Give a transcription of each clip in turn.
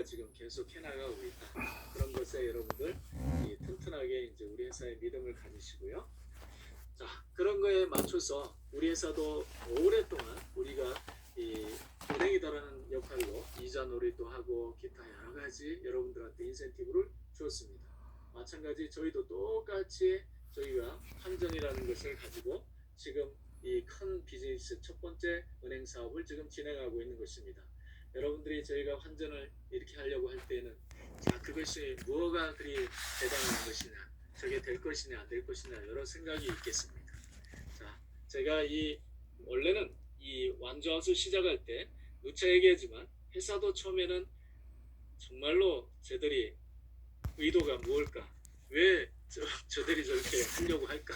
저희가 지금 계속 해나가고 있다. 그런 것에 여러분들 튼튼하게 이제 우리 회사의 믿음을 가지시고요. 자, 그런 거에 맞춰서 우리 회사도 오랫동안 우리가 이 은행이다라는 역할로 이자 놀이도 하고 기타 여러 가지 여러분들한테 인센티브를 주었습니다. 마찬가지 저희도 똑같이 저희가 환전이라는 것을 가지고 지금 이 큰 비즈니스 첫 번째 은행 사업을 지금 진행하고 있는 것입니다. 여러분들이 저희가 환전을 이렇게 하려고 할 때는 자, 그것이 뭐가 그리 대단한 것이냐, 저게 될 것이냐 안 될 것이냐 여러 생각이 있겠습니다. 자, 제가 원래는 이 완주하우스 시작할 때 누차 얘기하지만 회사도 처음에는 정말로 저들이 의도가 무엇일까, 왜 저들이 저렇게 하려고 할까,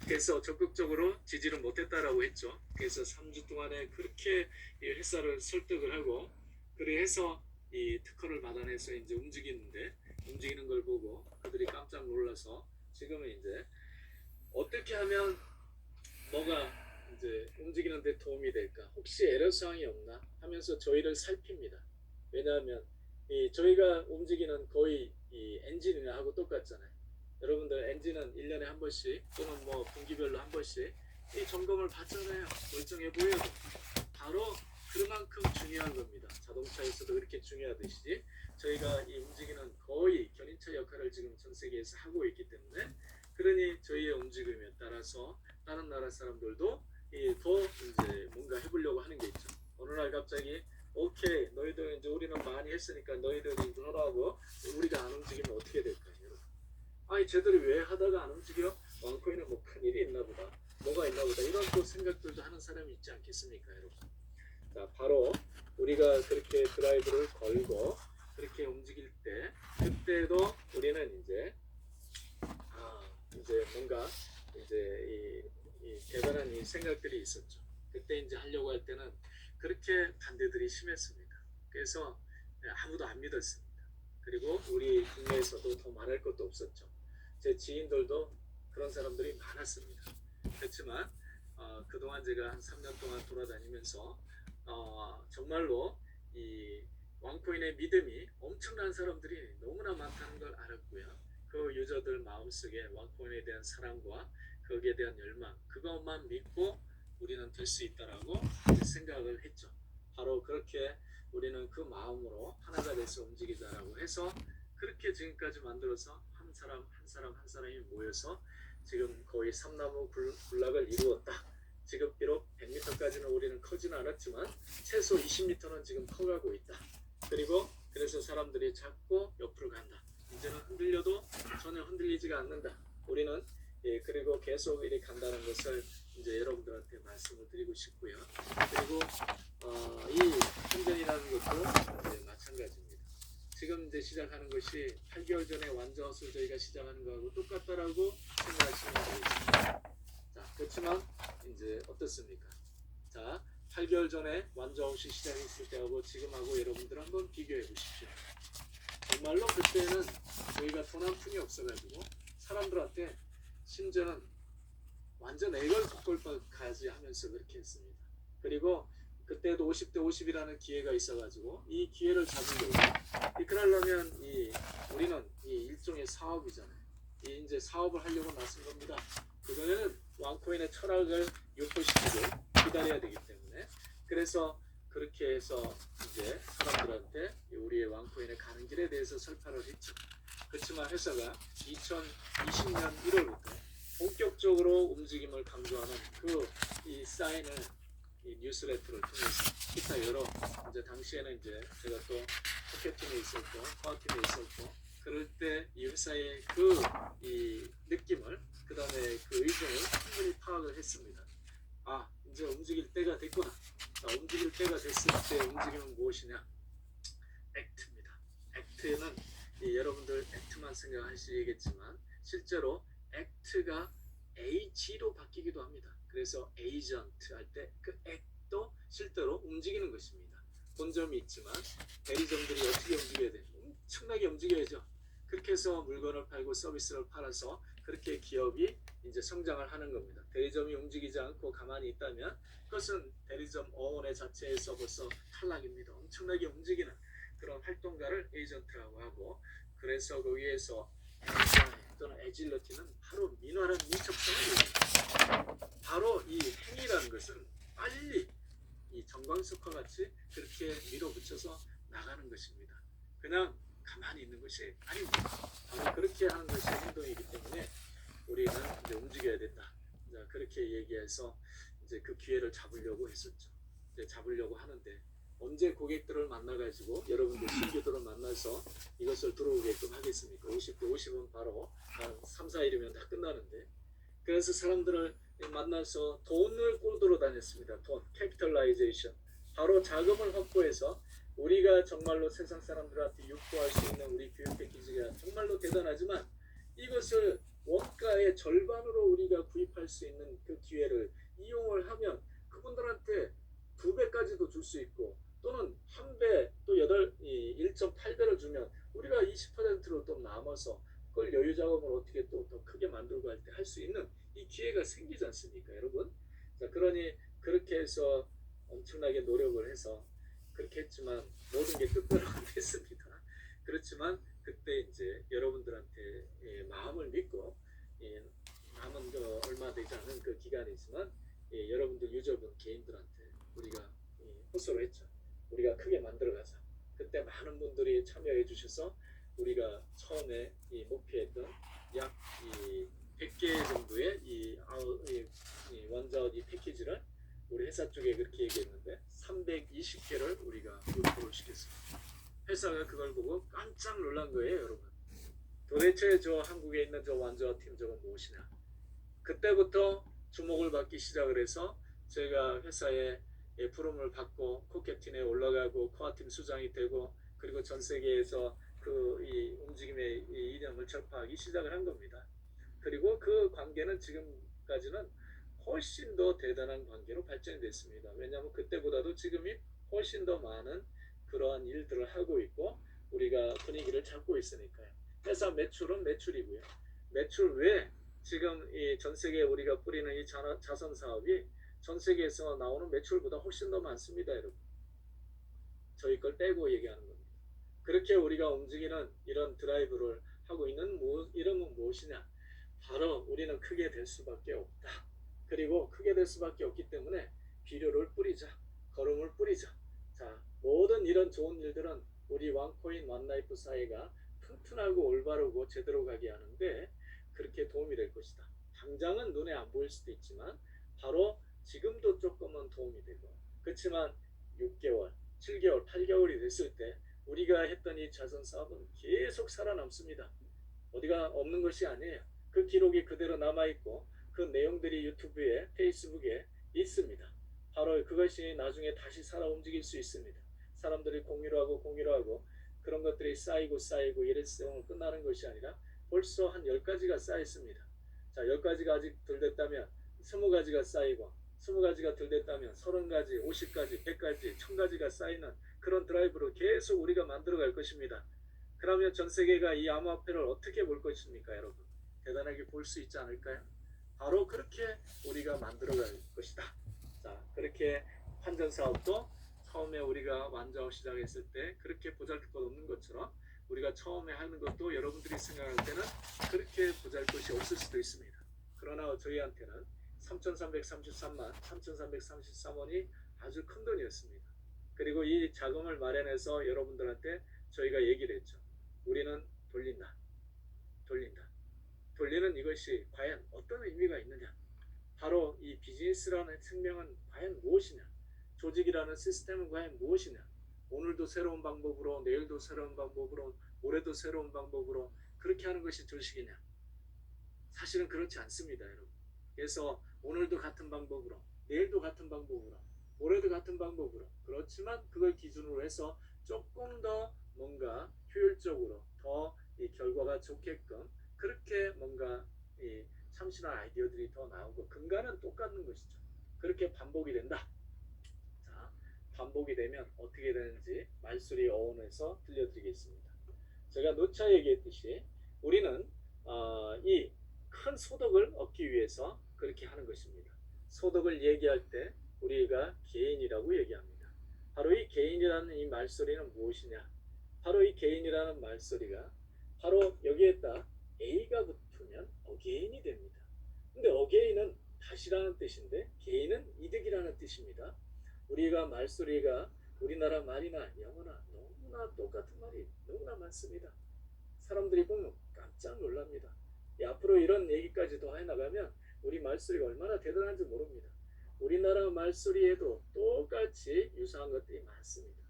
그래서 적극적으로 지지를 못했다라고 했죠. 그래서 3주 동안에 그렇게 이 회사를 설득을 하고 그래 해서 이 특허를 받아내서 이제 움직이는 걸 보고 그들이 깜짝 놀라서 지금은 이제 어떻게 하면 뭐가 이제 움직이는 데 도움이 될까, 혹시 애로사항이 없나 하면서 저희를 살핍니다. 왜냐하면 저희가 움직이는 거의 이 엔진이나 하고 똑같잖아요. 여러분들 엔진은 1년에 한 번씩 또는 뭐 분기별로 한 번씩 이 점검을 받잖아요. 멀쩡해 보여도. 바로 그만큼 중요한 겁니다. 자동차에서도 그렇게 중요하듯이 저희가 이 움직이는 거의 견인차 역할을 지금 전 세계에서 하고 있기 때문에, 그러니 저희의 움직임에 따라서 다른 나라 사람들도 더 이제 뭔가 해보려고 하는 게 있죠. 어느 날 갑자기 오케이, 너희들 이제 우리는 많이 했으니까 너희들이 이제 하라고, 우리가 안 움직이면 어떻게 될까요, 여러분? 아니 쟤들이 왜 하다가 안 움직여? 왕코인은 뭐 큰일이 있나 보다, 뭐가 있나 보다, 이런 또 생각들도 하는 사람이 있지 않겠습니까, 여러분? 자, 바로 우리가 그렇게 드라이브를 걸고 그렇게 움직일 때, 그때도 우리는 이제 뭔가 이제 이 대단한 이 생각들이 있었죠. 그때 이제 하려고 할 때는 그렇게 반대들이 심했습니다. 그래서 아무도 안 믿었습니다. 그리고 우리 국내에서도 더 말할 것도 없었죠. 제 지인들도 그런 사람들이 많았습니다. 그렇지만 그동안 제가 한 3년 동안 돌아다니면서 정말로 이 왕코인의 믿음이 엄청난 사람들이 너무나 많다는 걸 알았고요. 그 유저들 마음속에 왕코인에 대한 사랑과 거기에 대한 열망, 그것만 믿고 우리는 될 수 있다라고 생각을 했죠. 바로 그렇게 우리는 그 마음으로 하나가 돼서 움직이자라고 해서 그렇게 지금까지 만들어서 한 사람이 모여서 지금 거의 삼나무 군락을 이루었다. 지금 비록 100m까지는 우리는 커지는 않았지만 최소 20m는 지금 커가고 있다. 그리고 그래서 사람들이 자꾸 옆으로 간다. 이제는 흔들려도 전혀 흔들리지가 않는다. 우리는 그리고 계속 이렇게 간다는 것을 이제 여러분들한테 말씀을 드리고 싶고요. 그리고 이 환전이라는 것도 이제 마찬가지입니다. 지금 이제 시작하는 것이 8개월 전에 완주하우스 저희가 시작하는 거하고 똑같다라고 생각하시면 되겠습니다. 자, 그렇지만 이제 어떻습니까? 자, 8개월 전에 완주하우스 시작했을 때하고 지금하고 여러분들 한번 비교해 보십시오. 정말로 그때는 저희가 돈 한 푼이 없어가지고 사람들한테 심지어는 완전 애걸복걸까지 하면서 그렇게 했습니다. 그리고 그때도 50대 50이라는 기회가 있어가지고 이 기회를 잡으려고, 그러려면 우리는 일종의 사업이잖아요. 이제 사업을 하려고 나선 겁니다. 그거는 왕코인의 철학을 유포시키고 기다려야 되기 때문에, 그래서 그렇게 해서 이제 사람들한테 우리의 왕코인에 가는 길에 대해서 설파를 했죠. 그렇지만 회사가 2020년 1월부터 본격적으로 움직임을 강조하는 이 사인을 이 뉴스레터를 통해서 기타 여러 이제 당시에는 이제 제가 또 포켓팀에 있었고 파워팀에 있었고 그럴 때 이 회사의 이 느낌을, 그 다음에 그 의중을 충분히 파악을 했습니다. 아, 이제 움직일 때가 됐구나. 움직일 때가 됐을 때 움직임은 무엇이냐? 액트입니다. 액트는 여러분들 액트만 생각하시겠지만 실제로 액트가 AG로 바뀌기도 합니다. 그래서 에이전트 할 때 그 액도 실제로 움직이는 것입니다. 본점이 있지만 대리점들이 어떻게 움직여야 돼요? 엄청나게 움직여야죠. 그렇게 해서 물건을 팔고 서비스를 팔아서 그렇게 기업이 이제 성장을 하는 겁니다. 대리점이 움직이지 않고 가만히 있다면 그것은 대리점 어원의 자체에서 벌써 탈락입니다. 엄청나게 움직이는, 그런 활동가를 에이전트라고 하고, 그래서 거기에서 에너지 또는 에질러티는 바로 민활한 민첩성을 얘기합니다. 바로 이 행위라는 것은 빨리 이 정광석화 같이 그렇게 밀어붙여서 나가는 것입니다. 그냥 가만히 있는 것이 아닙니다. 바로 그렇게 하는 것이 행동이기 때문에 우리는 이제 움직여야 된다. 그렇게 얘기해서 이제 그 기회를 잡으려고 했었죠. 이제 잡으려고 하는데 언제 고객들을 만나가지고 여러분들 신규들을 만나서 이것을 들어오게끔 하겠습니까? 50대 50은 바로 한 3, 4일이면 다 끝나는데, 그래서 사람들을 만나서 돈을 꼬들어 다녔습니다. 돈, 캐피털라이제이션. 바로 자금을 확보해서 우리가 정말로 세상 사람들한테 유포할 수 있는 우리 교육 패키지가 정말로 대단하지만 이것을 원가의 절반으로 우리가 구입할 수 있는 그 기회를 이용을 하면 그분들한테 2배까지도 줄 수 있고, 또는 1배 또 1.8배를 주면 우리가 20%로 또 남아서 그걸 여유 자금을 어떻게 또 더 크게 만들고 할 때 할 수 있는 이 기회가 생기지 않습니까, 여러분? 자, 그러니 그렇게 해서 엄청나게 노력을 해서 그렇게 했지만 모든 게 뜻대로 안 됐습니다. 그렇지만 그때 이제 여러분들한테 마음을 믿고, 남은 얼마 되지 않은 그 기간이지만 여러분들 유저분 개인들한테 우리가 호소를 했죠. 우리가 크게 만들어가자. 그때 많은 분들이 참여해 주셔서 우리가 처음에 목표했던 약 100개 정도의 이 원자원 패키지를 우리 회사 쪽에 그렇게 얘기했는데 320개를 우리가 유포를 시켰습니다. 회사가 그걸 보고 깜짝 놀란 거예요, 여러분. 도대체 저 한국에 있는 저 원자원 팀 저건 무엇이냐. 그때부터 주목을 받기 시작을 해서 제가 회사에 프롬을 받고 코케틴에 올라가고 코아팀 수장이 되고, 그리고 전 세계에서 그 이 움직임의 이념을 전파하기 시작을 한 겁니다. 그리고 그 관계는 지금까지는 훨씬 더 대단한 관계로 발전이 됐습니다. 왜냐하면 그때보다도 지금이 훨씬 더 많은 그러한 일들을 하고 있고 우리가 분위기를 잡고 있으니까요. 회사 매출은 매출이고요. 매출 외에 지금 이 전 세계에 우리가 뿌리는 이 자선 사업이 전 세계에서 나오는 매출보다 훨씬 더 많습니다, 여러분. 저희 걸 빼고 얘기하는 겁니다. 그렇게 우리가 움직이는 이런 드라이브를 하고 있는 이름은 무엇이냐? 바로 우리는 크게 될 수밖에 없다. 그리고 크게 될 수밖에 없기 때문에 비료를 뿌리자, 거름을 뿌리자. 자, 모든 이런 좋은 일들은 우리 원코인 원라이프 사회가 튼튼하고 올바르고 제대로 가게 하는데 그렇게 도움이 될 것이다. 당장은 눈에 안 보일 수도 있지만 바로 지금도 조금은 도움이 되고, 그렇지만 6개월, 7개월, 8개월이 됐을 때 우리가 했던 이 자선 사업은 계속 살아남습니다. 어디가 없는 것이 아니에요. 그 기록이 그대로 남아있고 그 내용들이 유튜브에, 페이스북에 있습니다. 바로 그것이 나중에 다시 살아 움직일 수 있습니다. 사람들이 공유를 하고 그런 것들이 쌓이고 일회성으로 끝나는 것이 아니라 벌써 한 10가지가 쌓였습니다. 자, 10가지가 아직 덜 됐다면 20가지가 쌓이고 20가지가 덜 됐다면 30가지, 50가지, 100가지, 1000가지가 쌓이는 그런 드라이브를 계속 우리가 만들어갈 것입니다. 그러면 전 세계가 이 암호화폐를 어떻게 볼 것입니까, 여러분? 대단하게 볼 수 있지 않을까요? 바로 그렇게 우리가 만들어갈 것이다. 자, 그렇게 환전 사업도 처음에 우리가 완전 시작했을 때 그렇게 보잘것없는 것처럼 우리가 처음에 하는 것도 여러분들이 생각할 때는 그렇게 보잘것이 없을 수도 있습니다. 그러나 저희한테는 3,333원이 아주 큰 돈이었습니다. 그리고 이 자금을 마련해서 여러분들한테 저희가 얘기를 했죠. 우리는 돌린다. 돌리는 이것이 과연 어떤 의미가 있느냐. 바로 이 비즈니스라는 생명은 과연 무엇이냐. 조직이라는 시스템은 과연 무엇이냐. 오늘도 새로운 방법으로, 내일도 새로운 방법으로, 모레도 새로운 방법으로 그렇게 하는 것이 조직이냐. 사실은 그렇지 않습니다, 여러분. 그래서 오늘도 같은 방법으로, 내일도 같은 방법으로, 모레도 같은 방법으로, 그렇지만 그걸 기준으로 해서 조금 더 뭔가 효율적으로 더 이 결과가 좋게끔 그렇게 뭔가 이 참신한 아이디어들이 더 나오고, 근간은 똑같은 것이죠. 그렇게 반복이 된다. 자, 반복이 되면 어떻게 되는지 말소리 어원에서 들려드리겠습니다. 제가 누차 얘기했듯이 우리는 이 큰 소득을 얻기 위해서 그렇게 하는 것입니다. 소득을 얘기할 때 우리가 개인이라고 얘기합니다. 바로 이 개인이라는 이 말소리는 무엇이냐? 바로 이 개인이라는 말소리가 바로 여기에다 A가 붙으면 어게인이 됩니다. 근데 어게인은 다시라는 뜻인데 개인은 이득이라는 뜻입니다. 우리가 말소리가 우리나라 말이나 영어나 너무나 똑같은 말이 너무나 많습니다. 사람들이 보면 깜짝 놀랍니다. 앞으로 이런 얘기까지 더 해나가면 우리 말소리가 얼마나 대단한지 모릅니다. 우리나라 말소리에도 똑같이 유사한 것들이 많습니다.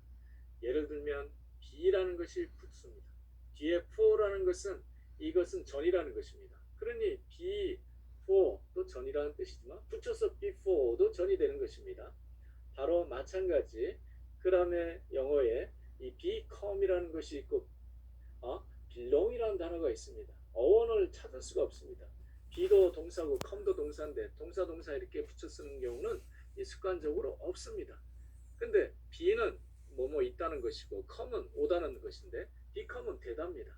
예를 들면 B라는 것이 붙습니다. 뒤에 for라는 것은 이것은 전이라는 것입니다. 그러니 be, for도 전이라는 뜻이지만 붙여서 before도 전이 되는 것입니다. 바로 마찬가지. 그 다음에 영어에 이 become이라는 것이 있고 belong이라는 단어가 있습니다. 어원을 찾을 수가 없습니다. be도 동사고 come도 동사인데 동사 이렇게 붙여 쓰는 경우는 습관적으로 없습니다. 근데 be는 뭐뭐 있다는 것이고 come은 오다는 것인데 become은 되답니다.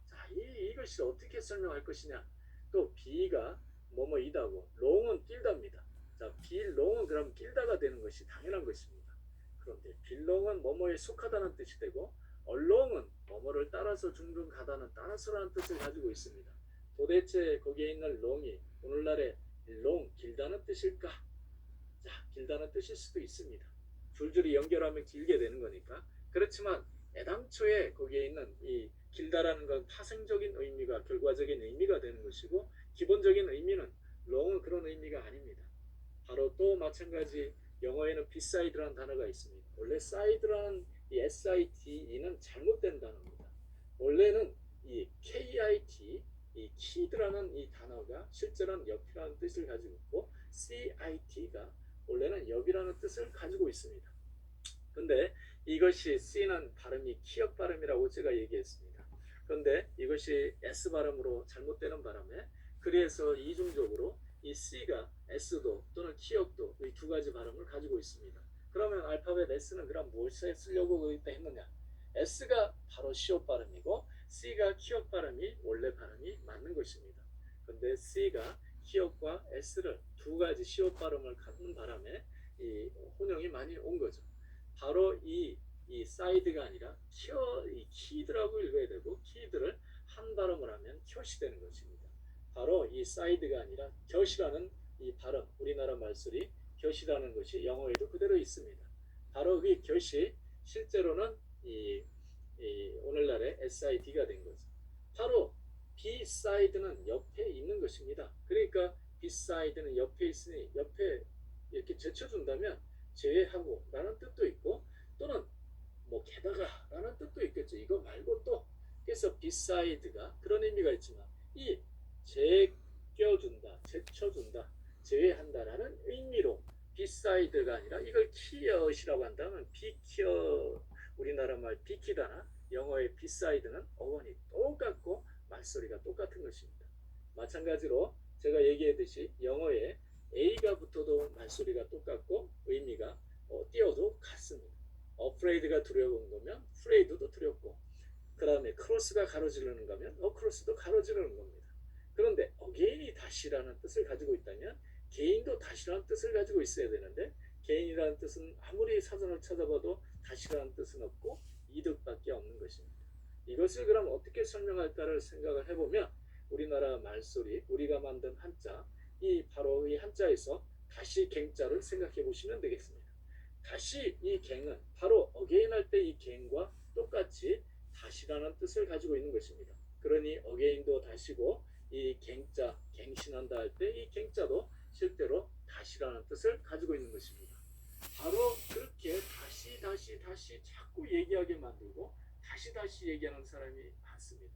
자, 이것이 어떻게 설명할 것이냐. 또 be가 뭐뭐 이다고 long은 길답니다. 자, belong은 그럼 길다가 되는 것이 당연한 것입니다. 그런데 belong은 뭐뭐에 속하다는 뜻이 되고 along은 뭐뭐를 따라서 둥둥 가다는 따라서라는 뜻을 가지고 있습니다. 도대체 거기에 있는 long이 오늘날의 long 길다는 뜻일까? 자, 길다는 뜻일 수도 있습니다. 줄줄이 연결하면 길게 되는 거니까. 그렇지만 애당초에 거기에 있는 이 길다라는 건 파생적인 의미가 결과적인 의미가 되는 것이고 기본적인 의미는 long은 그런 의미가 아닙니다. 바로 또 마찬가지 영어에는 beside라는 단어가 있습니다. 원래 side라는 이 site는 잘못된 단어입니다. 원래는 이 kit, 이 kid라는 이 단어가 실제로는 옆이라는 뜻을 가지고 있고 cit가 원래는 옆이라는 뜻을 가지고 있습니다. 근데 이것이 C는 발음이 키역 발음이라고 제가 얘기했습니다. 그런데 이것이 S 발음으로 잘못되는 바람에 그래서 이중적으로 이 C가 S도 또는 키역도 이 두 가지 발음을 가지고 있습니다. 그러면 알파벳 S는 그럼 무엇에 쓰려고 했느냐? S가 바로 시옷 발음이고 C가 키역 발음이 원래 발음이 맞는 것입니다. 그런데 C가 키역과 S를 두 가지 시옷 발음을 갖는 바람에 이 혼용이 많이 온 거죠. 바로 이 사이드가 아니라 이 키드라고 읽어야 되고 키드를 한 발음을 하면 켜시 되는 것입니다. 바로 이 사이드가 아니라 곁이라는 이 발음, 우리나라 말소리 곁이라는 것이 영어에도 그대로 있습니다. 바로 그 곁이 실제로는 이 오늘날의 SID가 된 거죠. 바로 beside는 옆에 있는 것입니다. 그러니까 beside는 옆에 있으니 옆에 이렇게 제쳐준다면 제외하고 라는 뜻도 있고 또는 뭐 게다가 라는 뜻도 있겠죠. 이거 말고 또 그래서 beside가 그런 의미가 있지만 이 제껴준다, 제쳐준다, 제외한다라는 의미로 beside가 아니라 이걸 키엇이라고 한다면 비키어 우리나라 말 비키다나 영어의 beside는 어원이 똑같고 말소리가 똑같은 것입니다. 마찬가지로 제가 얘기했듯이 영어에 A가 붙어도 말소리가 똑같고 의미가 띄어도 같습니다. afraid가 두려운 거면 afraid도 두렵고 그 다음에 cross가 가로지르는 거면 across도 가로지르는 겁니다. 그런데 again이 다시라는 뜻을 가지고 있다면 개인도 다시라는 뜻을 가지고 있어야 되는데 개인이라는 뜻은 아무리 사전을 찾아봐도 다시라는 뜻은 없고 이득밖에 없는 것입니다. 이것을 그럼 어떻게 설명할까를 생각을 해보면 우리나라 말소리, 우리가 만든 한자, 이 바로 이 한자에서 다시 갱자를 생각해 보시면 되겠습니다. 다시 이 갱은 바로 again 할 때 이 갱과 똑같이 다시라는 뜻을 가지고 있는 것입니다. 그러니 again도 다시고 이 갱자, 갱신한다 할 때 이 갱자도 실제로 다시라는 뜻을 가지고 있는 것입니다. 바로 그렇게 다시 자꾸 얘기하게 만들고 다시 얘기하는 사람이 많습니다.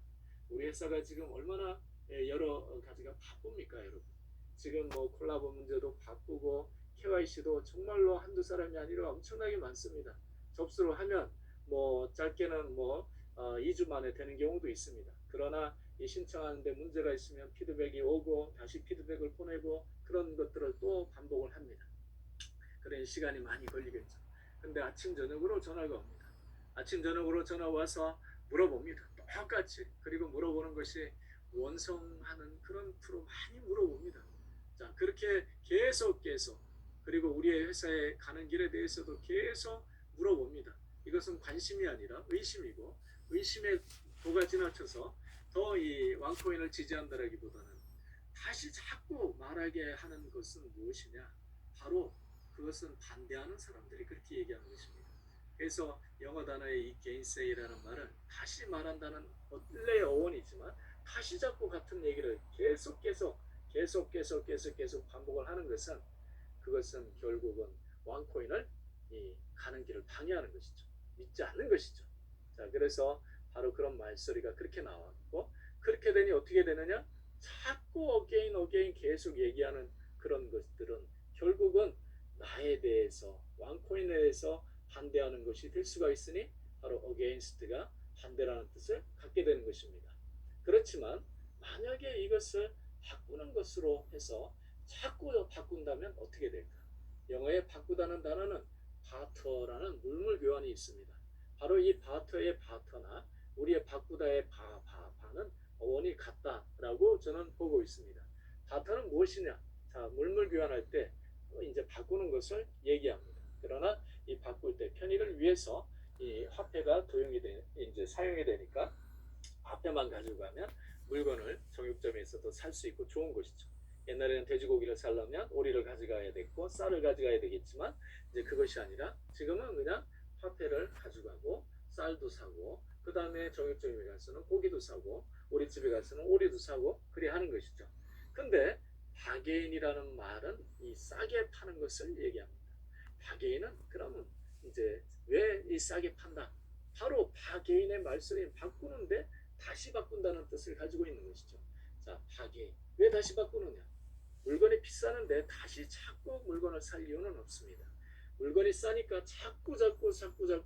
우리 회사가 지금 얼마나 여러 가지가 바쁩니까, 여러분? 지금 뭐 콜라보 문제도 바쁘고 KYC도 정말로 한두 사람이 아니라 엄청나게 많습니다. 접수를 하면 뭐 짧게는 2주 만에 되는 경우도 있습니다. 그러나 이 신청하는데 문제가 있으면 피드백이 오고 다시 피드백을 보내고 그런 것들을 또 반복을 합니다. 그런 시간이 많이 걸리겠죠. 근데 아침 저녁으로 전화가 옵니다. 아침 저녁으로 전화 와서 물어봅니다. 똑같이. 그리고 물어보는 것이 원성하는 그런 프로 많이 물어봅니다. 자, 그렇게 계속 그리고 우리의 회사에 가는 길에 대해서도 계속 물어봅니다. 이것은 관심이 아니라 의심이고 의심의 도가 지나쳐서 더 이 왕코인을 지지한다라기보다는 다시 자꾸 말하게 하는 것은 무엇이냐? 바로 그것은 반대하는 사람들이 그렇게 얘기하는 것입니다. 그래서 영어 단어의 이 gainsay라는 말은 다시 말한다는 원래의 어원이지만 다시 자꾸 같은 얘기를 계속 반복을 하는 것은 그것은 결국은 왕코인을 가는 길을 방해하는 것이죠. 믿지 않는 것이죠. 자, 그래서 바로 그런 말소리가 그렇게 나왔고 그렇게 되니 어떻게 되느냐? 자꾸 어게인 계속 얘기하는 그런 것들은 결국은 나에 대해서 왕코인에 대해서 반대하는 것이 될 수가 있으니 바로 against가 반대라는 뜻을 갖게 되는 것입니다. 그렇지만 만약에 이것을 바꾸는 것으로 해서 자꾸 바꾼다면 어떻게 될까? 영어에 바꾸다는 단어는 바터라는 물물 교환이 있습니다. 바로 이 바터의 바터나 우리의 바꾸다의 바는 어원이 같다라고 저는 보고 있습니다. 바터는 무엇이냐? 자, 물물 교환할 때 이제 바꾸는 것을 얘기합니다. 그러나 이 바꿀 때 편의를 위해서 이 화폐가 이제 사용이 되니까 화폐만 가지고 가면 물건을 정육점에서도 살 수 있고 좋은 것이죠. 옛날에는 돼지고기를 살려면 오리를 가져가야 됐고 쌀을 가져가야 되겠지만 이제 그것이 아니라 지금은 그냥 화폐를 가져가고 쌀도 사고 그 다음에 정육점에 가서는 고기도 사고 오리집에 가서는 오리도 사고 그리 하는 것이죠. 근데 바게인이라는 말은 이 싸게 파는 것을 얘기합니다. 바게인은 그러면 이제 왜 이 싸게 판다? 바로 바게인의 말소리는 바꾸는데 다시 바꾼다는 뜻을 가지고 있는 것이죠. 자, 바게인. 왜 다시 바꾸느냐? 물건이 비싸는데 다시 자꾸 물건을 살 이유는 없습니다. 물건이 싸니까 자꾸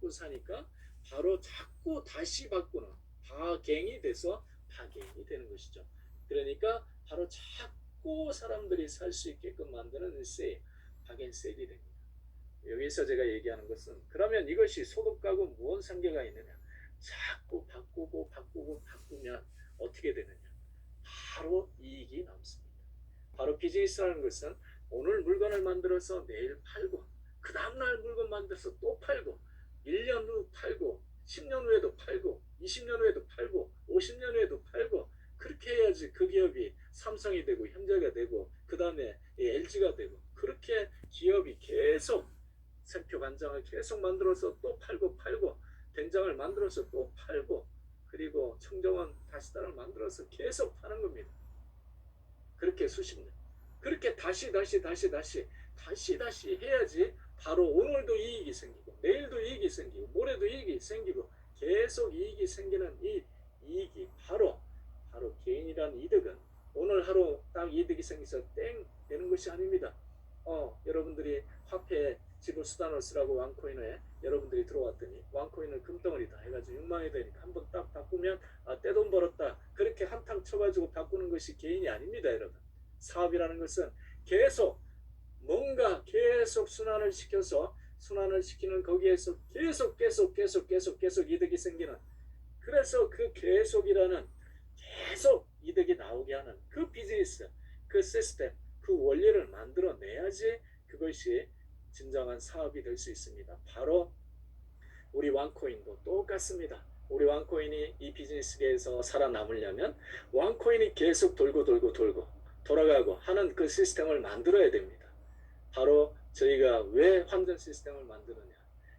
사니까 바로 자꾸 다시 바꾸는 바갱이 돼서 바게인이 되는 것이죠. 그러니까 바로 자꾸 사람들이 살 수 있게끔 만드는 세일, 바겐세일이 됩니다. 여기서 제가 얘기하는 것은 그러면 이것이 소득하고 무슨 상계가 있느냐? 자꾸 바꾸면 어떻게 되느냐? 바로 이익이 남습니다. 바로 비즈니스라는 것은 오늘 물건을 만들어서 내일 팔고 그 다음날 물건 만들어서 또 팔고 1년 후 팔고 10년 후에도 팔고 20년 후에도 팔고 50년 후에도 팔고 그렇게 해야지 그 기업이 삼성이 되고 현대가 되고 그 다음에 LG가 되고 그렇게 기업이 계속 생표 간장을 계속 만들어서 또 팔고 된장을 만들어서 또 팔고 그리고 청정원 다시다를 만들어서 계속 파는 겁니다. 그렇게 수십 년. 그렇게 다시 해야지 바로 오늘도 이익이 생기고 내일도 이익이 생기고 모레도 이익이 생기고 계속 이익이 생기는 이 이익이 바로 개인이라는 이득은 오늘 하루 딱 이득이 생겨서 땡 되는 것이 아닙니다. 여러분들이 화폐에 지불 수단을 쓰라고 왕코인에 여러분들이 들어왔더니 왕코인을 금덩어리다 해가지고 6만이 되니까 한번 딱 바꾸면 떼돈 벌었다 그렇게 한탕 쳐가지고 바꾸는 것이 개인이 아닙니다. 여러분 사업이라는 것은 계속 뭔가 계속 순환을 시키는 거기에서 계속 이득이 생기는 그래서 그 계속이라는 계속 이득이 나오게 하는 그 비즈니스 그 시스템 그 원리를 만들어내야지 그것이 진정한 사업이 될 수 있습니다. 바로 우리 왕코인도 똑같습니다. 우리 왕코인이 이 비즈니스계에서 살아남으려면 왕코인이 계속 돌아가고 하는 그 시스템을 만들어야 됩니다. 바로 저희가 왜 환전 시스템을 만드느냐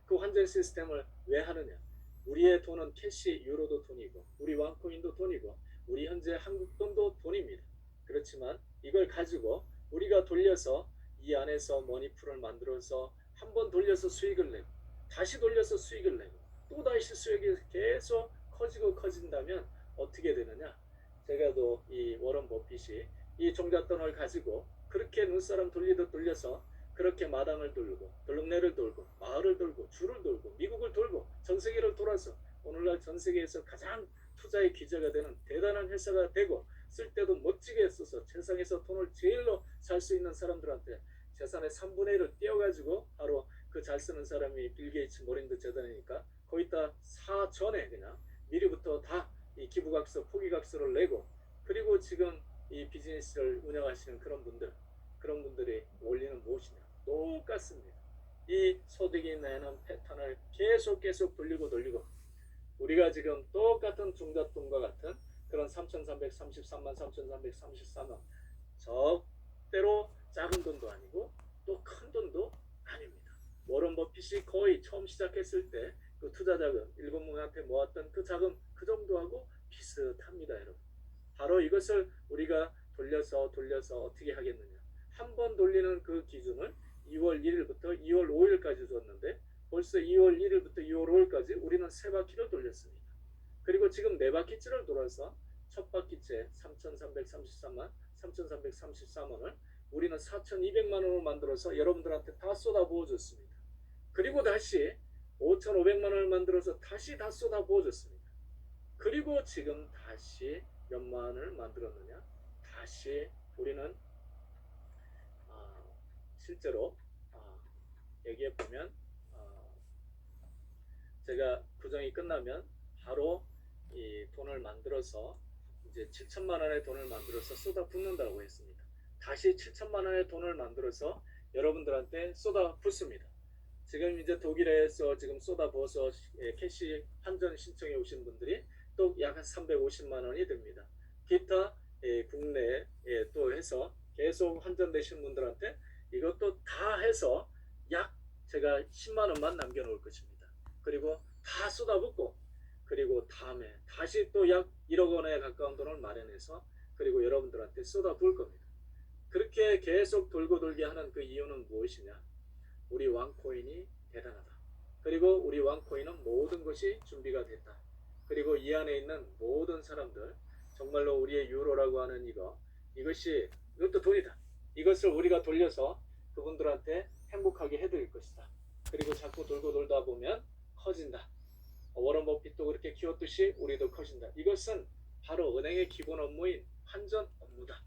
그 환전 시스템을 왜 하느냐 우리의 돈은 캐시 유로도 돈이고 우리 왕코인도 돈이고 우리 현재 한국 돈도 돈입니다. 그렇지만 이걸 가지고 우리가 돌려서 이 안에서 머니풀을 만들어서 한번 돌려서 수익을 내고 다시 돌려서 수익을 내고 또 다시 수익이 계속 커진다면 어떻게 되느냐 제가 또 이 워런 버핏이 이 종잣돈을 가지고 그렇게 눈사람 돌리듯 돌려서 그렇게 마당을 돌고 돌릉내를 돌고 마을을 돌고 주를 돌고 미국을 돌고 전 세계를 돌아서 오늘날 전 세계에서 가장 투자의 기재가 되는 대단한 회사가 되고 쓸 때도 멋지게 써서 세상에서 돈을 제일로 살 수 있는 사람들한테 재산의 3분의 1을 떼어가지고 바로 그 잘 쓰는 사람이 빌 게이츠 모린드 재단이니까 거기다 사전에 그냥 미리부터 다 이 기부각서 포기각서를 내고 그리고 지금 이 비즈니스를 운영하시는 그런 분들의 원리는 무엇이냐 똑같습니다. 이 소득이 내는 패턴을 계속 돌리고 우리 우리가 지금 똑같은 중잣돈과 같은 그런 3,333만 3,333원 절대로 작은 돈도 아니고 또 큰 돈도 아닙니다. 워런 버핏이 거의 처음 시작했을 때 그 투자 자금 일곱 명한테 모았던 그 자금 그 정도하고 비슷합니다, 여러분. 바로 이것을 우리가 돌려서 어떻게 하겠느냐. 한 번 돌리는 그 기준을 2월 1일부터 2월 5일까지 줬는데 벌써 2월 1일부터 2월 5일까지 우리는 세 바퀴를 돌렸습니다. 그리고 지금 네 바퀴째를 돌아서 첫 바퀴째 3,333만 3,333원을 우리는 4,200만 원으로 만들어서 여러분들한테 다 쏟아부어 줬습니다. 그리고 다시 5,500만 원을 만들어서 다시 다 쏟아부어 줬습니다. 그리고 지금 다시 몇만 원을 만들었느냐? 다시 우리는 실제로 여기에 보면 제가 구정이 끝나면 바로 이 돈을 만들어서 이제 7천만 원의 돈을 만들어서 쏟아붓는다고 했습니다. 다시 7천만 원의 돈을 만들어서 여러분들한테 쏟아붓습니다. 지금 이제 독일에서 지금 쏟아부어서 캐시 환전 신청해 오신 분들이 또 약 350만 원이 됩니다. 기타 국내에 또 해서 계속 환전되신 분들한테 이것도 다 해서 약 제가 10만 원만 남겨놓을 것입니다. 그리고 다 쏟아붓고 그리고 다음에 다시 또 약 1억 원에 가까운 돈을 마련해서 그리고 여러분들한테 쏟아부을 겁니다. 그렇게 계속 돌고 돌게 하는 그 이유는 무엇이냐? 우리 왕코인이 대단하다. 그리고 우리 왕코인은 모든 것이 준비가 됐다. 그리고 이 안에 있는 모든 사람들 정말로 우리의 유로라고 하는 이것도 돈이다. 이것을 우리가 돌려서 그분들한테 행복하게 해드릴 것이다. 그리고 자꾸 돌고 돌다 보면 커진다. 워런 버핏도 그렇게 키웠듯이 우리도 커진다. 이것은 바로 은행의 기본 업무인 환전 업무다.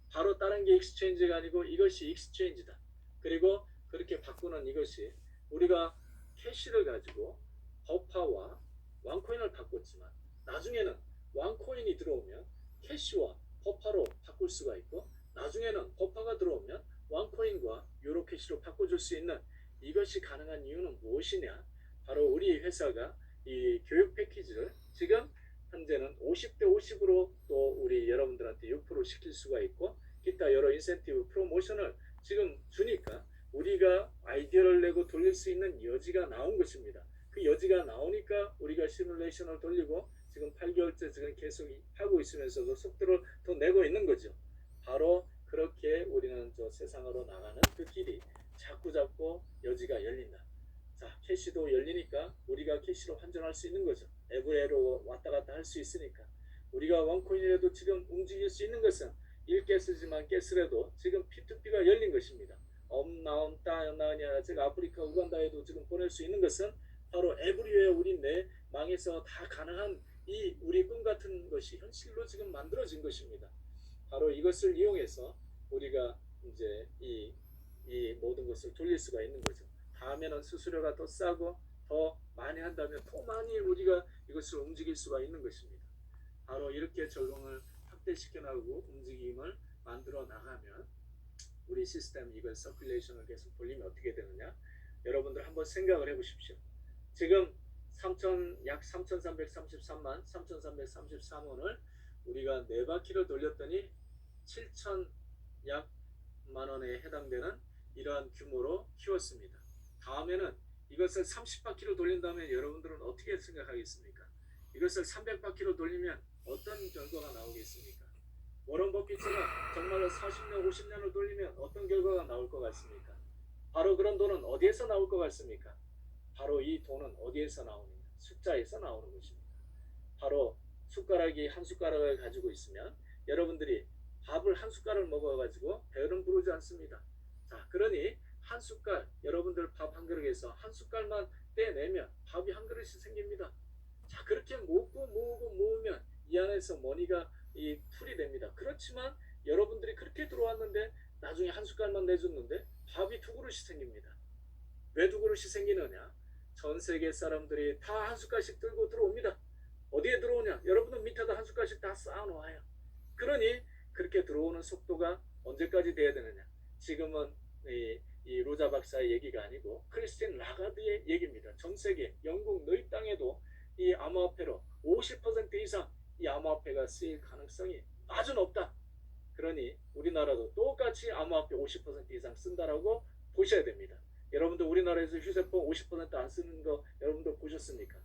바로 다른 게 익스체인지가 아니고 이것이 익스체인지다. 그리고 그렇게 바꾸는 이것이 우리가 캐시를 가지고 버파와 왕코인을 바꿨지만 나중에는 왕코인이 들어오면 캐시와 버파로 바꿀 수가 있고 나중에는 버파가 들어오면 왕코인과 유로 캐시로 바꿔줄 수 있는 이것이 가능한 이유는 무엇이냐? 바로 우리 회사가 이 교육 패키지를 지금 현재는 50대 50으로 또 우리 여러분들한테 6% 시킬 수가 있고 기타 여러 인센티브 프로모션을 지금 주니까 우리가 아이디어를 내고 돌릴 수 있는 여지가 나온 것입니다. 그 여지가 나오니까 우리가 시뮬레이션을 돌리고 지금 8개월째 지금 계속 하고 있으면서도 속도를 더 내고 있는 거죠. 바로 그렇게 우리는 저 세상으로 나가는 그 길이 자꾸 여지가 열린다. 자, 캐시도 열리니까 우리가 캐시로 환전할 수 있는 거죠. 에브리로 왔다 갔다 할 수 있으니까 우리가 원코인이라도 지금 움직일 수 있는 것은 1가스지만 가스라도 지금 P2P가 열린 것입니다. 엄나온 따나오니 아니라 제가 아프리카 우간다에도 지금 보낼 수 있는 것은 바로 에브리웨어 우리 내 망에서 다 가능한 이 우리 꿈 같은 것이 현실로 지금 만들어진 것입니다. 바로 이것을 이용해서 우리가 이제 이 모든 것을 돌릴 수가 있는 거죠. 다음에는 수수료가 더 싸고 더 많이 한다면 더 많이 우리가 이것을 움직일 수가 있는 것입니다. 바로 이렇게 적용을 확대시켜 나가고 움직임을 만들어 나가면 우리 시스템 이걸 서큘레이션을 계속 돌리면 어떻게 되느냐? 여러분들 한번 생각을 해보십시오. 지금 약 3,333만 3,333원을 우리가 4바퀴를 돌렸더니 7천 약 만원에 해당되는 이러한 규모로 키웠습니다. 다음에는 이것을 30바퀴로 돌린다면 여러분들은 어떻게 생각하겠습니까? 이것을 300바퀴로 돌리면 어떤 결과가 나오겠습니까? 워런 버핏처럼 정말로 40년, 50년을 돌리면 어떤 결과가 나올 것 같습니까? 바로 그런 돈은 어디에서 나올 것 같습니까? 바로 이 돈은 어디에서 나오느냐? 숫자에서 나오는 것입니다. 바로 숟가락이 한 숟가락을 가지고 있으면 여러분들이 밥을 한 숟가락을 먹어가지고 배는 부르지 않습니다. 자, 그러니 한 숟갈, 여러분들 밥 한 그릇에서 한 숟갈만 떼내면 밥이 한 그릇이 생깁니다. 자, 그렇게 모으면 이 안에서 머니가 이 풀이 됩니다. 그렇지만 여러분들이 그렇게 들어왔는데 나중에 한 숟갈만 내줬는데 밥이 2그릇이 생깁니다. 왜 2그릇이 생기느냐? 전 세계 사람들이 다 한 숟갈씩 들고 들어옵니다. 어디에 들어오냐? 여러분은 밑에다 한 숟갈씩 다 쌓아놓아요. 그러니 그렇게 들어오는 속도가 언제까지 돼야 되느냐? 지금은 이 로자 박사의 얘기가 아니고 크리스틴 라가드의 얘기입니다. 전 세계 영국 너희 땅에도 이 암호화폐로 50% 이상 이 암호화폐가 쓰일 가능성이 아주 높다. 그러니 우리나라도 똑같이 암호화폐 50% 이상 쓴다라고 보셔야 됩니다. 여러분들 우리나라에서 휴대폰 50%안 쓰는 거 여러분들 보셨습니까?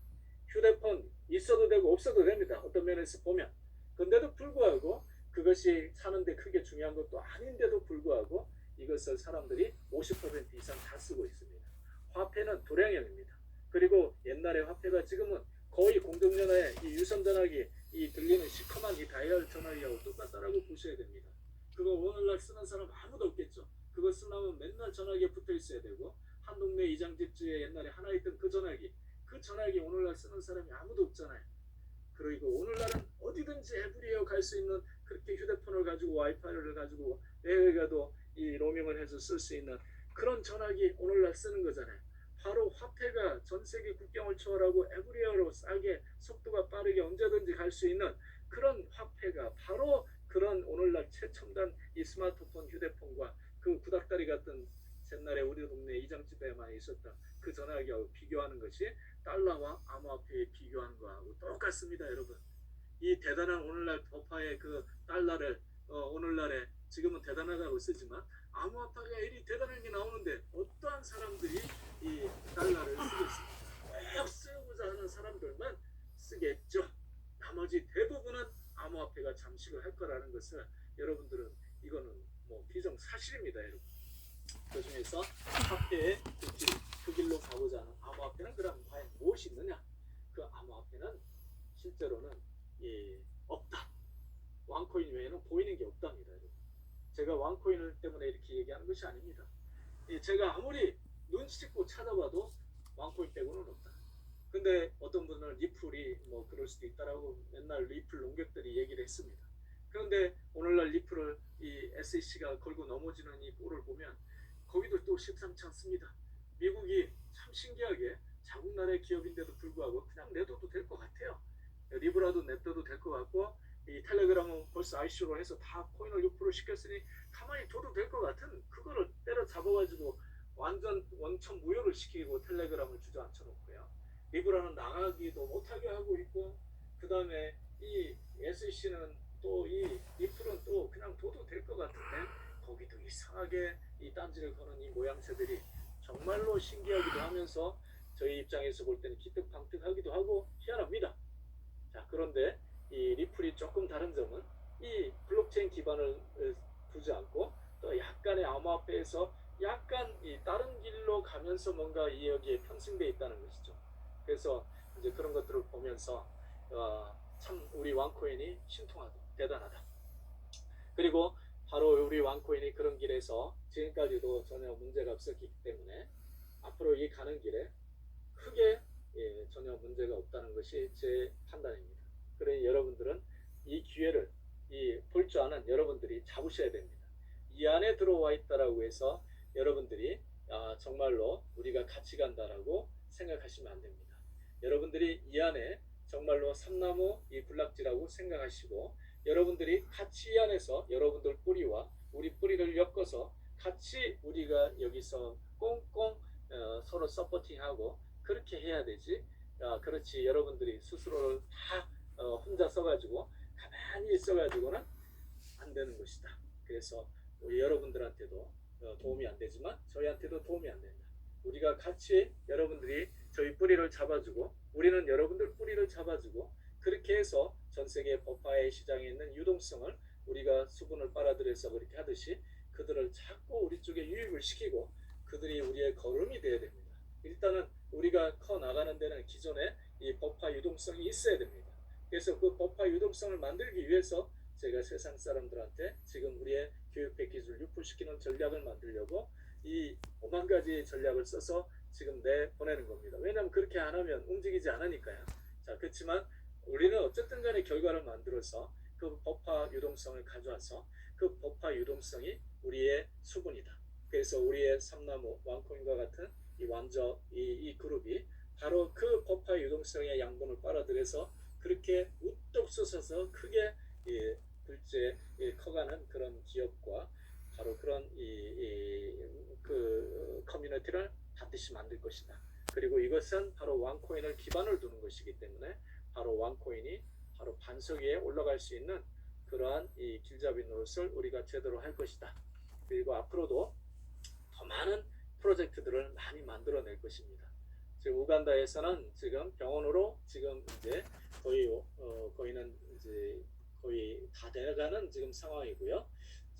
휴대폰 있어도 되고 없어도 됩니다. 어떤 면에서 보면. 근데도 불구하고 그것이 사는데 크게 중요한 것도 아닌데도 불구하고 이것을 사람들이 50% 이상 다 쓰고 있습니다. 화폐는 도량형입니다. 그리고 옛날의 화폐가 지금은 거의 공중전화에 이 유선전화기 이 들리는 시커먼 이 다이얼 전화기하고 똑같다라고 보셔야 됩니다. 그거 오늘날 쓰는 사람 아무도 없겠죠. 그거 쓰려면 맨날 전화기에 붙어 있어야 되고 한 동네 이장집주에 옛날에 하나 있던 그 전화기 오늘날 쓰는 사람이 아무도 없잖아요. 그리고 오늘날은 어디든지 에브리웨어 갈 수 있는 그렇게 휴대폰을 가지고 와이파이를 가지고 내외 가도 이 로밍을 해서 쓸 수 있는 그런 전화기 오늘날 쓰는 거잖아요. 바로 화폐가 전 세계 국경을 초월하고 에브리웨어로 싸게 속도가 빠르게 언제든지 갈 수 있는 그런 화폐가 바로 그런 오늘날 최첨단 이 스마트폰 휴대폰과 그 구닥다리 같은 옛날에 우리 동네 이장집에만 있었던 그 전화기하고 비교하는 것이 달러와 암호화폐에 비교하는 거하고 똑같습니다, 여러분. 이 대단한 오늘날 법화의 그 달러를 오늘날에 지금은 대단하다고 쓰지만 암호화폐가 이리 대단한 게 나오는데 어떠한 사람들이 이 달러를 쓰겠습니까? 꼭 쓰고자 하는 사람들만 쓰겠죠. 나머지 대부분은 암호화폐가 잠식을 할 거라는 것을 여러분들은 이거는 뭐 비정사실입니다, 여러분. 그 중에서 화폐의 그 길로 가고자 하는 암호화폐는 그럼 과연 무엇이 있느냐? 그 암호화폐는 실제로는 없다. 왕코인 외에는 보이는 게 없답니다, 여러분. 제가 왕코인 때문에 이렇게 얘기하는 것이 아닙니다. 제가 아무리 눈치 찍고 찾아봐도 왕코인 빼고는 없다. 근데 어떤 분은 리플이 뭐 그럴 수도 있다라고 맨날 리플 농객들이 얘기를 했습니다. 그런데 오늘날 리플을 이 SEC가 걸고 넘어지는 이 꼴을 보면 거기도 또 심상치 않습니다. 미국이 참 신기하게 자국 나라의 기업인데도 불구하고 그냥 내둬도 될 것 같아요. 리브라도 냅둬도 될 것 같고 이 텔레그램은 벌써 ICO로 해서 다 코인을 6% 시켰으니 가만히 둬도 될 것 같은 그거를 때려 잡아가지고 완전 원천 무효를 시키고 텔레그램을 주저앉혀 놓고요. 리브라는 나가기도 못하게 하고 있고 그 다음에 이 SEC는 또 이 리플은 또 그냥 둬도 될 것 같은데 거기도 이상하게 이 딴지를 거는 이 모양새들이 정말로 신기하기도 하면서 저희 입장에서 볼 때는 기특방특하기도 하고 희한합니다. 자, 그런데 이 리플이 조금 다른 점은 이 블록체인 기반을 두지 않고 또 약간의 암호화폐에서 약간 이 다른 길로 가면서 뭔가 이 여기에 편승되어 있다는 것이죠. 그래서 이제 그런 것들을 보면서 참 우리 왕코인이 신통하다, 대단하다. 그리고 바로 우리 왕코인이 그런 길에서 지금까지도 전혀 문제가 없었기 때문에 앞으로 이 가는 길에 크게 전혀 문제가 없다는 것이 제 판단입니다. 그러니 여러분들은 이 기회를 볼 줄 아는 여러분들이 잡으셔야 됩니다. 이 안에 들어와 있다라고 해서 여러분들이 정말로 우리가 같이 간다라고 생각하시면 안 됩니다. 여러분들이 이 안에 정말로 삼나무 이 군락지라고 생각하시고 여러분들이 같이 이 안에서 여러분들 뿌리와 우리 뿌리를 엮어서 같이 우리가 여기서 꽁꽁 서로 서포팅하고 그렇게 해야 되지. 그렇지 여러분들이 스스로를 다 혼자 써가지고 가만히 있어가지고는 안 되는 것이다. 그래서 우리 여러분들한테도 도움이 안 되지만 저희한테도 도움이 안 된다. 우리가 같이 여러분들이 저희 뿌리를 잡아주고 우리는 여러분들 뿌리를 잡아주고 그렇게 해서 전 세계 법화의 시장에 있는 유동성을 우리가 수분을 빨아들여서 그렇게 하듯이 그들을 자꾸 우리 쪽에 유입을 시키고 그들이 우리의 걸음이 되어야 됩니다. 일단은 우리가 커 나가는 데는 기존에 이 법화 유동성이 있어야 됩니다. 그래서 그 법화 유동성을 만들기 위해서 제가 세상 사람들한테 지금 우리의 교육 패키지를 유포시키는 전략을 만들려고 이 5만 가지 전략을 써서 지금 내보내는 겁니다. 왜냐하면 그렇게 안 하면 움직이지 않으니까요. 자, 그렇지만 우리는 어쨌든 간에 결과를 만들어서 그 법화 유동성을 가져와서 그 법화 유동성이 우리의 수분이다. 그래서 우리의 삼나무 왕코인과 같은 이 완저 이 그룹이 바로 그 법화 유동성의 양분을 빨아들여서 그렇게 우뚝 솟아서 크게 둘째 커가는 그런 기업과 바로 그런 그 커뮤니티를 반드시 만들 것이다. 그리고 이것은 바로 왕코인을 기반을 두는 것이기 때문에 바로 왕코인이 바로 반석 위에 올라갈 수 있는 그러한 이 길잡이 노릇을 우리가 제대로 할 것이다. 그리고 앞으로도 더 많은 프로젝트들을 많이 만들어낼 것입니다. 지금 우간다에서는 지금 병원으로 지금 이제 거의는 이제 거의 다 돼가는 지금 상황이고요.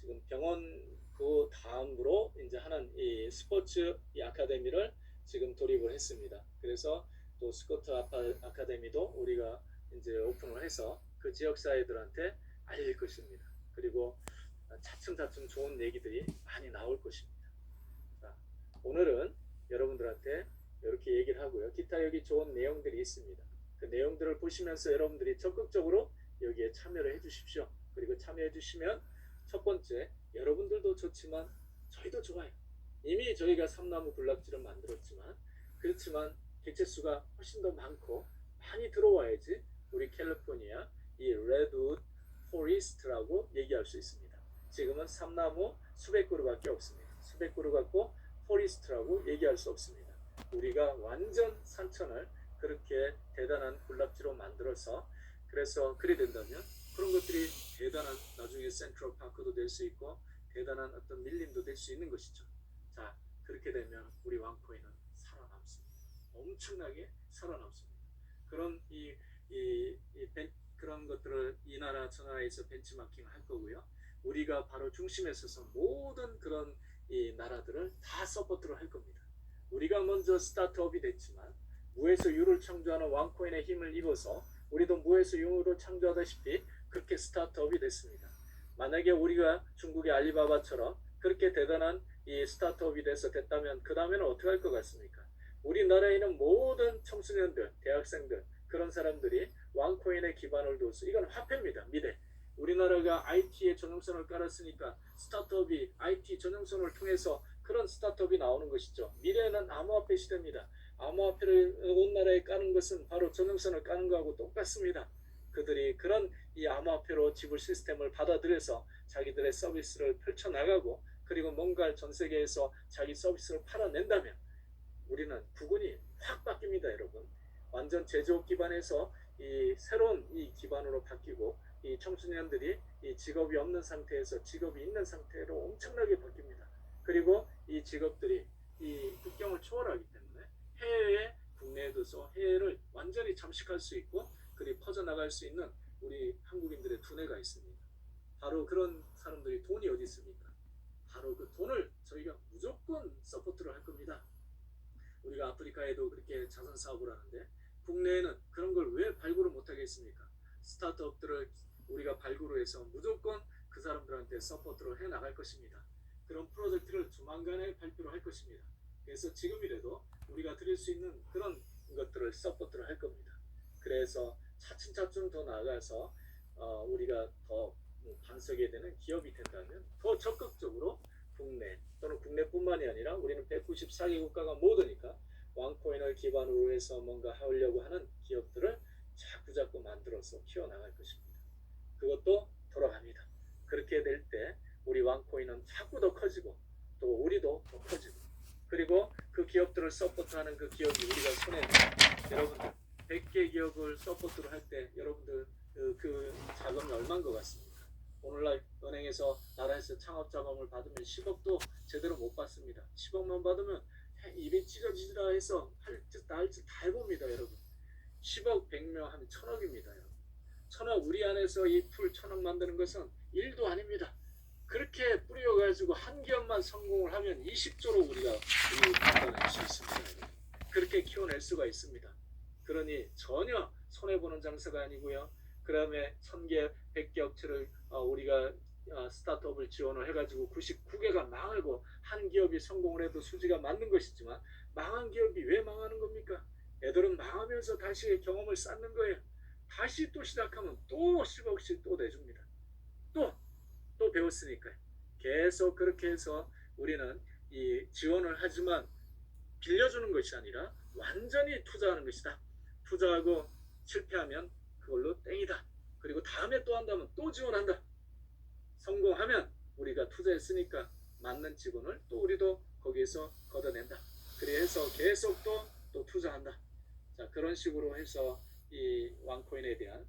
지금 병원 그 다음으로 이제 하는 이 스포츠 이 아카데미를 지금 돌입을 했습니다. 그래서 또 스코트 아카데미도 우리가 이제 오픈을 해서 그 지역 사회들한테 알릴 것입니다. 그리고 차츰차츰 좋은 얘기들이 많이 나올 것입니다. 자, 오늘은 여러분들한테 이렇게 얘기를 하고요. 기타 여기 좋은 내용들이 있습니다. 그 내용들을 보시면서 여러분들이 적극적으로 여기에 참여를 해주십시오. 그리고 참여해 주시면 첫 번째 여러분들도 좋지만 저희도 좋아요. 이미 저희가 삼나무 군락지를 만들었지만 그렇지만 개체수가 훨씬 더 많고 많이 들어와야지 우리 캘리포니아 이 레드우드 포리스트라고 얘기할 수 있습니다. 지금은 삼나무 수백 그루밖에 없습니다. 수백 그루 갖고 포리스트라고 얘기할 수 없습니다. 우리가 완전 산천을 그렇게 대단한 군락지로 만들어서 그래서 그리 된다면 그런 것들이 대단한 나중에 센트럴 파크도 될 수 있고 대단한 어떤 밀림도 될 수 있는 것이죠. 자, 그렇게 되면 우리 왕코인은 살아남습니다. 엄청나게 살아남습니다. 그런 그런 것들을 이 나라 저 나라에서 벤치마킹 할 거고요. 우리가 바로 중심에 서서 모든 그런 이 나라들을 다 서포트를 할 겁니다. 우리가 먼저 스타트업이 됐지만 무에서 유를 창조하는 왕코인의 힘을 입어서 우리도 무에서 유를 창조하다시피 그렇게 스타트업이 됐습니다. 만약에 우리가 중국의 알리바바처럼 그렇게 대단한 이 스타트업이 됐다면 그 다음에는 어떻게 할 것 같습니까? 우리나라에 있는 모든 청소년들, 대학생들 그런 사람들이 왕코인에 기반을 둬서 이건 화폐입니다. 미래. 우리나라가 IT에 전용선을 깔았으니까 스타트업이 IT 전용선을 통해서 그런 스타트업이 나오는 것이죠. 미래는 암호화폐 시대입니다. 암호화폐를 온 나라에 까는 것은 바로 전용선을 까는 거하고 똑같습니다. 그들이 그런 이 암호화폐로 지불 시스템을 받아들여서 자기들의 서비스를 펼쳐나가고 그리고 뭔가 전 세계에서 자기 서비스를 팔아낸다면 우리는 구군이 확 바뀝니다, 여러분. 완전 제조업 기반에서 이 새로운 이 기반으로 바뀌고 이 청소년들이 이 직업이 없는 상태에서 직업이 있는 상태로 엄청나게 바뀝니다. 그리고 이 직업들이 이 국경을 초월하기 때문에 해외에 국내에도서 해외를 완전히 잠식할 수 있고 그리 퍼져나갈 수 있는 우리 한국인들의 두뇌가 있습니다. 바로 그런 사람들이 돈이 어디 있습니까? 바로 그 돈을 저희가 무조건 서포트를 할 겁니다. 우리가 아프리카에도 그렇게 자선 사업을 하는데 국내에는 그런 걸 왜 발굴을 못하겠습니까? 스타트업들을 우리가 발굴을 해서 무조건 그 사람들한테 서포트를 해나갈 것입니다. 그런 프로젝트를 조만간에 발표를 할 것입니다. 그래서 지금이라도 우리가 드릴 수 있는 그런 것들을 서포트를 할 겁니다. 그래서 차츰차츰 더 나아가서 우리가 더 반석이 되는 기업이 된다면 더 적극적으로 국내 또는 국내뿐만이 아니라 우리는 194개 국가가 모두니까 왕코인을 기반으로 해서 뭔가 하려고 하는 기업들을 자꾸자꾸 만들어서 키워나갈 것입니다. 그것도 돌아갑니다. 그렇게 될 때 우리 왕코인은 자꾸 더 커지고 또 우리도 더 커지고 그리고 그 기업들을 서포트하는 그 기업이 우리가 손에 여러분들 100개 기업을 서포트를 할 때 여러분들 그 자금이 얼마인 것 같습니까? 오늘날 은행에서 나라에서 창업자금을 받으면 10억도 제대로 못 받습니다. 10억만 받으면 입이 찢어지라 해서 할 짓 다 해봅니다, 여러분. 10억 100명 하면 1000억입니다, 여러분. 1000억 우리 안에서 이 풀 1000억 만드는 것은 일도 아닙니다. 그렇게 뿌려가지고 한 기업만 성공을 하면 20조로 우리가 만들어낼 수 있습니다. 그렇게 키워낼 수가 있습니다. 그러니 전혀 손해보는 장사가 아니고요. 그 다음에 1000개, 100개 업체를 우리가 스타트업을 지원을 해가지고 99개가 망하고 한 기업이 성공을 해도 수지가 맞는 것이지만 망한 기업이 왜 망하는 겁니까? 애들은 망하면서 다시 경험을 쌓는 거예요. 다시 또 시작하면 또 10억씩 또 내줍니다. 또 배웠으니까요. 계속 그렇게 해서 우리는 이 지원을 하지만 빌려주는 것이 아니라 완전히 투자하는 것이다. 투자하고 실패하면 그걸로 땡이다. 그리고 다음에 또 한다면 또 지원한다. 성공하면 우리가 투자했으니까 맞는 지분을 또 우리도 거기에서 걷어낸다. 그래서 계속 또 투자한다. 자, 그런 식으로 해서 이 왕코인에 대한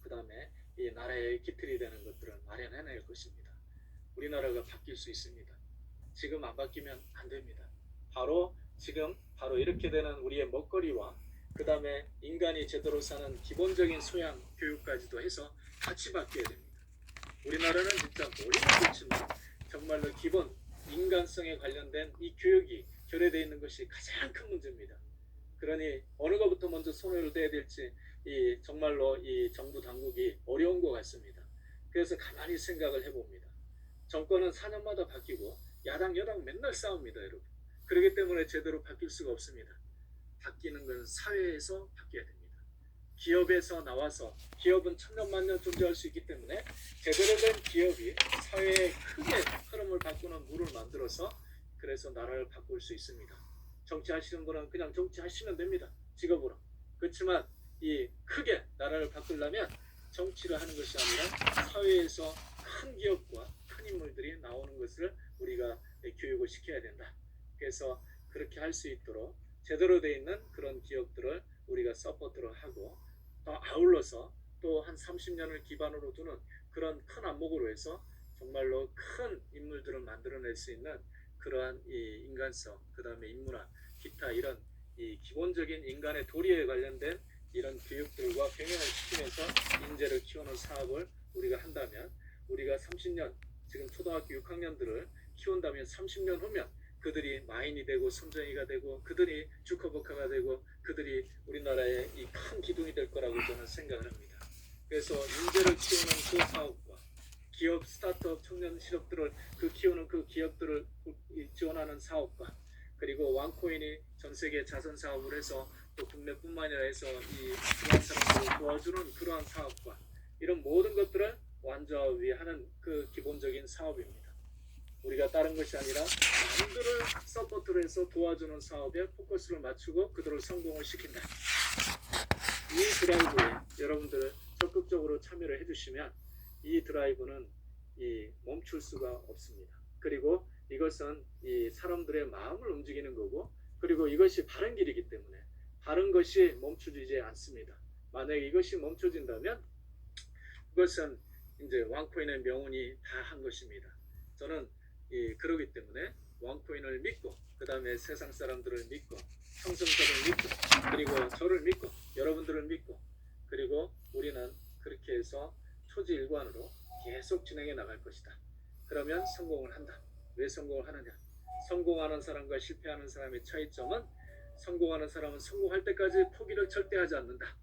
그 다음에 이 나라의 기틀이 되는 것들을 마련해낼 것입니다. 우리나라가 바뀔 수 있습니다. 지금 안 바뀌면 안 됩니다. 바로 지금 바로 이렇게 되는 우리의 먹거리와 그 다음에 인간이 제대로 사는 기본적인 소양 교육까지도 해서 같이 바뀌어야 됩니다. 우리나라는 진짜 머리는 좋지만 정말로 기본 인간성에 관련된 이 교육이 결여되어 있는 것이 가장 큰 문제입니다. 그러니 어느 것부터 먼저 손을 대야 될지 정말로 이 정부 당국이 어려운 것 같습니다. 그래서 가만히 생각을 해봅니다. 정권은 4년마다 바뀌고 야당 여당 맨날 싸웁니다, 여러분. 그렇기 때문에 제대로 바뀔 수가 없습니다. 바뀌는 건 사회에서 바뀌어야 됩니다. 기업에서 나와서 기업은 천년만년 존재할 수 있기 때문에 제대로 된 기업이 사회에 크게 흐름을 바꾸는 물을 만들어서 그래서 나라를 바꿀 수 있습니다. 정치하시는 분은 그냥 정치하시면 됩니다. 직업으로. 그렇지만 이 크게 나라를 바꾸려면 정치를 하는 것이 아니라 사회에서 큰 기업과 큰 인물들이 나오는 것을 우리가 교육을 시켜야 된다. 그래서 그렇게 할 수 있도록 제대로 되어 있는 그런 기업들을 우리가 서포트를 하고 또 아울러서 또 한 30년을 기반으로 두는 그런 큰 안목으로 해서 정말로 큰 인물들을 만들어낼 수 있는 그러한 이 인간성, 그 다음에 인문학, 기타 이런 이 기본적인 인간의 도리에 관련된 이런 교육들과 병행을 시키면서 인재를 키우는 사업을 우리가 한다면 우리가 30년, 지금 초등학교 6학년들을 키운다면 30년 후면 그들이 마인이 되고 선정이가 되고 그들이 주커버카가 되고 그들이 우리나라의 이 큰 기둥이 될 거라고 저는 생각을 합니다. 그래서 인재를 키우는 그 사업과 기업 스타트업 청년 실업들을 키우는 그 기업들을 지원하는 사업과 그리고 왕코인이 전 세계 자선 사업을 해서 또 국내뿐만 아니라 해서 이 그러한 사람들을 도와주는 그러한 사업과 이런 모든 것들을 완전히하는 그 기본적인 사업입니다. 우리가 다른 것이 아니라 남들을 서포트를 해서 도와주는 사업에 포커스를 맞추고 그들을 성공을 시킨다. 이 드라이브에 여러분들 적극적으로 참여를 해주시면 이 드라이브는 멈출 수가 없습니다. 그리고 이것은 이 사람들의 마음을 움직이는 거고 그리고 이것이 바른 길이기 때문에 바른 것이 멈춰지지 않습니다. 만약에 이것이 멈춰진다면 그것은 이제 왕코인의 명운이 다 한 것입니다. 저는 그러기 때문에 왕코인을 믿고 그 다음에 세상 사람들을 믿고 형성자를 믿고 그리고 저를 믿고 여러분들을 믿고 그리고 우리는 그렇게 해서 초지일관으로 계속 진행해 나갈 것이다. 그러면 성공을 한다. 왜 성공을 하느냐? 성공하는 사람과 실패하는 사람의 차이점은 성공하는 사람은 성공할 때까지 포기를 절대 하지 않는다.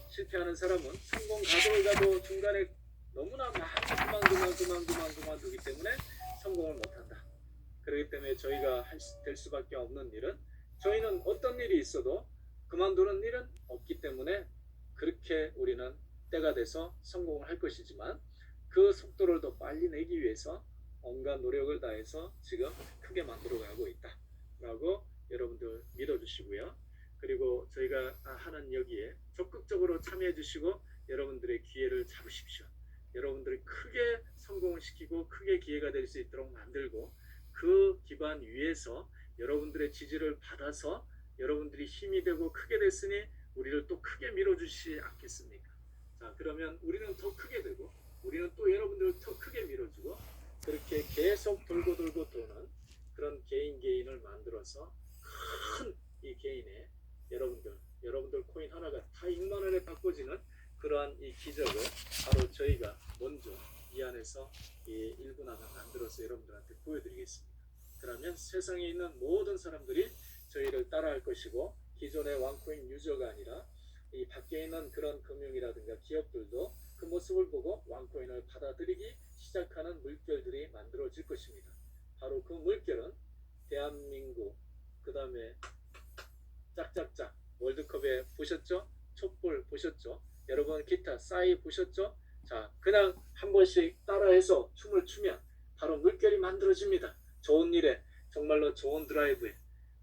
실패하는 사람은 성공 가도 중간에 너무나 많이 그만두기 때문에 성공을 못한다. 그렇기 때문에 저희가 될 수밖에 없는 일은 저희는 어떤 일이 있어도 그만두는 일은 없기 때문에 그렇게 우리는 때가 돼서 성공을 할 것이지만 그 속도를 더 빨리 내기 위해서 온갖 노력을 다해서 지금 크게 만들어가고 있다 라고 여러분들 믿어주시고요. 그리고 저희가 하는 여기에 적극적으로 참여해 주시고 여러분들의 기회를 잡으십시오. 여러분들이 크게 성공을 시키고 크게 기회가 될 수 있도록 만들고 그 기반 위에서 여러분들의 지지를 받아서 여러분들이 힘이 되고 크게 됐으니 우리를 또 크게 밀어주시지 않겠습니까? 자, 그러면 우리는 더 크게 되고 우리는 또 여러분들을 더 크게 밀어주고 그렇게 계속 돌고 도는 그런 개인을 만들어서 큰 이 개인의 여러분들 코인 하나가 다 6만 원에 바꿔지는 그러한 이 기적을 바로 저희가 먼저 이 안에서 이 1분 하나 만들어서 여러분들한테 보여드리겠습니다. 그러면 세상에 있는 모든 사람들이 저희를 따라할 것이고 기존의 왕코인 유저가 아니라 이 밖에 있는 그런 금융이라든가 기업들도 그 모습을 보고 왕코인을 받아들이기 시작하는 물결들이 만들어질 것입니다. 바로 그 물결은 대한민국 그 다음에 짝짝짝 월드컵에 보셨죠? 촛불 보셨죠? 여러분 기타 싸이 보셨죠? 자, 그냥 한 번씩 따라해서 춤을 추면 바로 물결이 만들어집니다. 좋은 일에 정말로 좋은 드라이브에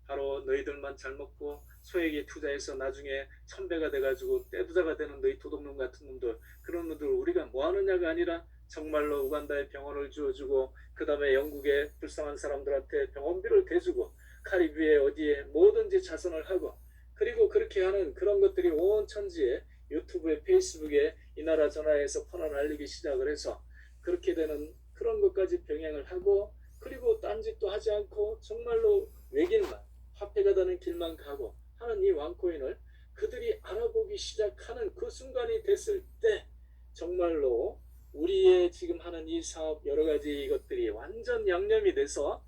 바로 너희들만 잘 먹고 소액에 투자해서 나중에 1000배가 돼가지고 떼부자가 되는 너희 도둑놈 같은 놈들 그런 놈들 우리가 뭐 하느냐가 아니라 정말로 우간다에 병원을 지어주고 그 다음에 영국에 불쌍한 사람들한테 병원비를 대주고 카리비에 어디에 뭐든지 자선을 하고 그리고 그렇게 하는 그런 것들이 온 천지에 유튜브에 페이스북에 이 나라 저 나라에서 퍼져나가기 시작을 해서 그렇게 되는 그런 것까지 병행을 하고 그리고 딴짓도 하지 않고 정말로 외길만 화폐가 되는 길만 가고 하는 이 왕코인을 그들이 알아보기 시작하는 그 순간이 됐을 때 정말로 우리의 지금 하는 이 사업 여러 가지 것들이 완전 양념이 돼서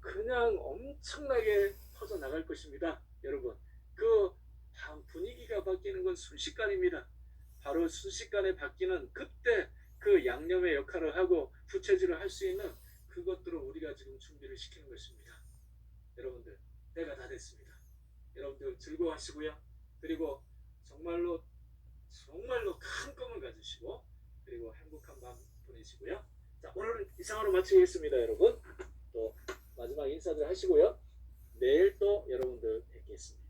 그냥 엄청나게 퍼져나갈 것입니다. 여러분 그 다음 분위기가 바뀌는 건 순식간입니다. 바로 순식간에 바뀌는 그때 그 양념의 역할을 하고 부채질을 할 수 있는 그것들을 우리가 지금 준비를 시키는 것입니다. 여러분들 때가 다 됐습니다. 여러분들 즐거워하시고요. 그리고 정말로 정말로 큰 꿈을 가지시고 그리고 행복한 밤 보내시고요. 자 오늘은 이상으로 마치겠습니다. 여러분 또 마지막 인사들 하시고요. 내일 또 여러분들 뵙겠습니다.